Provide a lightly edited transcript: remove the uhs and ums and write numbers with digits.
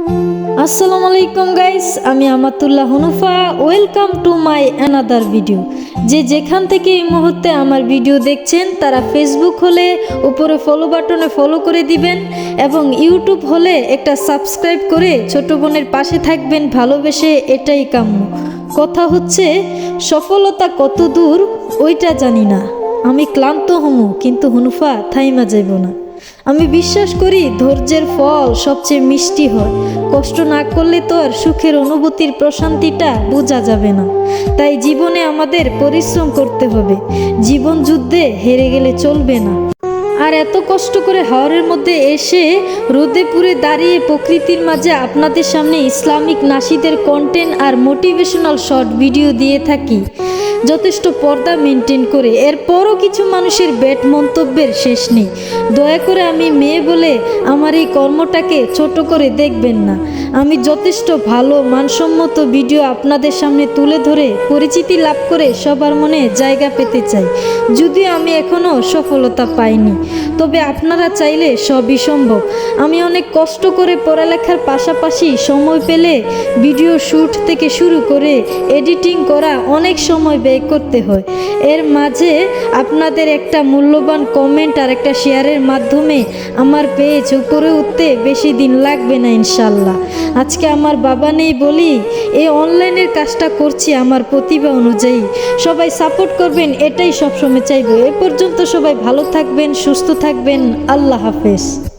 আসসালামু আলাইকুম গাইস, আমি Amatullah Hunufa. Welcome to my another video. যেখান থেকে এই মুহূর্তে আমার ভিডিও দেখছেন তারা ফেসবুক হলে উপরে ফলো বাটনে ফলো করে দিবেন এবং ইউটিউব হলে একটা সাবস্ক্রাইব করে ছোট বোনের পাশে থাকবেন ভালোবেসে, এটাই কাম্য। কথা হচ্ছে সফলতা কত দূর ওইটা জানি না, আমি ক্লান্ত হমু কিন্তু হুনুফা থাইমা যাইব না। আমি বিশ্বাস করি ধৈর্যের ফল সবচেয়ে মিষ্টি হয়। কষ্ট না করলে তো আর সুখের অনুভূতির প্রশান্তিটা বোঝা যাবে না। তাই জীবনে আমাদের পরিশ্রম করতে হবে, জীবন যুদ্ধে হেরে গেলে চলবে না। আর এত কষ্ট করে হাওরের মধ্যে এসে রোদে পুড়ে দাঁড়িয়ে প্রকৃতির মাঝে আপনাদের সামনে ইসলামিক নাশিদের কন্টেন্ট আর মোটিভেশনাল শর্ট ভিডিও দিয়ে থাকি যথেষ্ট পর্দা মেনটেন করে। এরপরও কিছু মানুষের ব্যাড মন্তব্যের শেষ নেই। দয়া করে আমি মেয়ে বলে আমার এই কর্মটাকে ছোট করে দেখবেন না। আমি যথেষ্ট ভালো মানসম্মত ভিডিও আপনাদের সামনে তুলে ধরে পরিচিতি লাভ করে সবার মনে জায়গা পেতে চাই। যদিও আমি এখনও সফলতা পাইনি, তবে আপনারা চাইলে সবই সম্ভব। আমি অনেক কষ্ট করে পড়ালেখার পাশাপাশি সময় পেলে ভিডিও শ্যুট থেকে শুরু করে এডিটিং করা অনেক সময় ব্যয় করতে হয়। এর মাঝে আপনাদের একটা মূল্যবান কমেন্ট আর একটা শেয়ারের মাধ্যমে আমার পেজ উপরে উঠতে বেশি দিন লাগবে না ইনশাল্লাহ। আজকে আমার বাবা নেই বলি এই অনলাইনের কাজটা করছি আমার প্রতিভা অনুযায়ী। সবাই সাপোর্ট করবেন, এটাই সবসময় চাইবো। এ পর্যন্ত সবাই ভালো থাকবেন, সুস্থ থাকবেন। আল্লাহ হাফেজ।